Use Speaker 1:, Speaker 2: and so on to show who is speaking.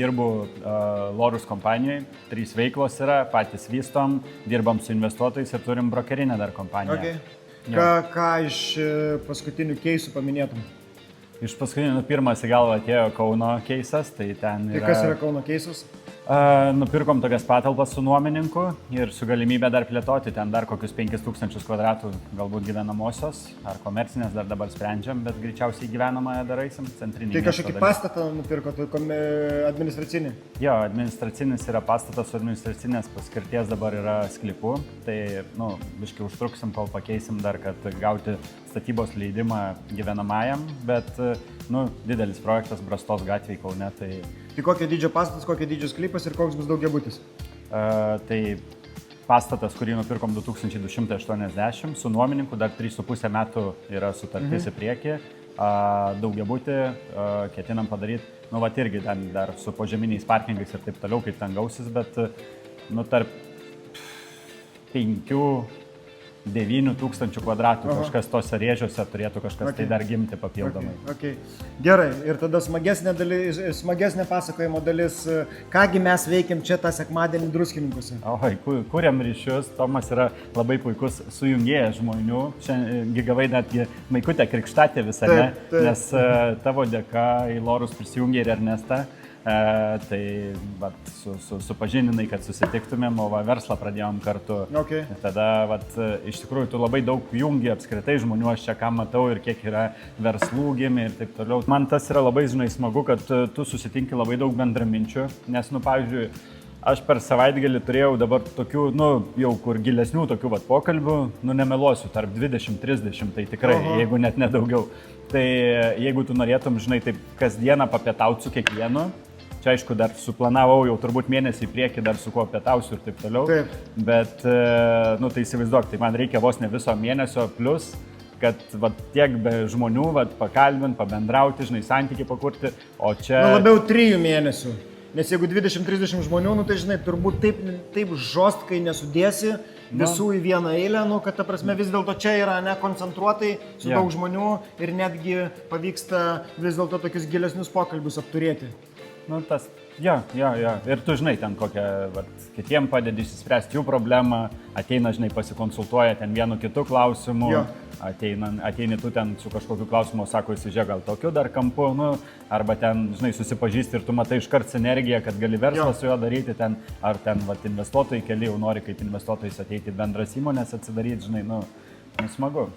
Speaker 1: dirbu Lorus kompanijoje, 3 veiklos yra, patys vystom, dirbam su investuotojais ir turim brokerinę dar kompaniją.
Speaker 2: Okay. Ką iš paskutinių keisų paminėtum?
Speaker 1: Iš paskutinių pirmas į galvą atėjo Kauno keisas, tai ten yra...
Speaker 2: Tai kas yra Kauno keisas?
Speaker 1: Nupirkom tokias patalpas su nuomininku ir su galimybė dar plėtoti, ten dar kokius 5000 kvadratų galbūt gyvenamosios ar komercinės dar dabar sprendžiam, bet greičiausiai gyvenamąją daraisim centrinį.
Speaker 2: Tai kažkokį pastatą nupirko, tai administracinį?
Speaker 1: Jo, administracinis yra pastatas, administracinės paskirties dabar yra sklypų, tai, biškai užtruksim, kol pakeisim dar, kad gauti statybos leidimą gyvenamajam, bet, didelis projektas Brastos gatvėje Kaune, tai...
Speaker 2: Tai kokio dydžio pastatas, kokio dydžio sklypas ir koks bus daugiabutis?
Speaker 1: Tai pastatas, kurį nupirkom 2280, su nuomininku dar 3,5 metų yra sutartis į priekį. Daugiabutį ketinam padaryti, irgi dar su požeminiais parkingais ir taip toliau, kaip ten gausis, bet tarp 5-9 tūkstančių kvadratų kažkas tose rėžiuose turėtų kažkas tai dar gimti papildomai.
Speaker 2: Okay. Gerai, ir tada smagesnė pasakojimo dalis, kągi mes veikiam čia tą sekmadienį Druskininkuose.
Speaker 1: Kuriam ryšius, Tomas yra labai puikus sujungėjas žmonių, šiandien gavai netgi Maikutę krikštatę visą, nes tavo dėka į Lorus prisijungė ir Ernestą. Tai supažininai, kad susitiktumėm, o verslą pradėjom kartu.
Speaker 2: Okay.
Speaker 1: Tada iš tikrųjų tu labai daug jungi apskritai žmonių, aš čia ką matau ir kiek yra verslų gimė ir taip toliau. Man tas yra labai, smagu, kad tu susitinki labai daug bendraminčių, nes, pavyzdžiui, aš per savaitgalį turėjau dabar tokių, jau kur gilesnių tokių pokalbių, nemeluosiu, tarp 20-30, tai tikrai, jeigu net nedaugiau. Tai jeigu tu norėtum, taip kasdieną papietauti su kiekvienu, čia aišku dar suplanavau jau turbūt mėnesį į priekį dar su kuo pietausiu ir taip toliau, bet, tai įsivaizduok, tai man reikia vos ne viso mėnesio plus, kad tiek be žmonių pakalbint, pabendrauti, santykiai pakurti, o čia...
Speaker 2: Labiau 3 mėnesių. Nes jeigu 20-30 žmonių, tai turbūt taip žostkai nesudėsi visų į vieną eilę, kad ta prasme vis dėlto čia yra nekoncentruotai su daug žmonių ir netgi pavyksta vis dėlto tokius gilesnius pokalbius apturėti.
Speaker 1: Ir tu ten kokią, kitiem padedi išsispręsti jų problemą, ateina, pasikonsultuoja ten vienu kitu klausimu, ateini tu ten su kažkokiu klausimu, sako, įsižiūrėk gal tokiu dar kampu, arba ten, susipažįsti ir tu matai iškart sinergiją, kad gali verslą su juo daryti, ar ten investuotojai keli jau nori kaip investuotojais ateiti bendras įmonės atsidaryti, smagu.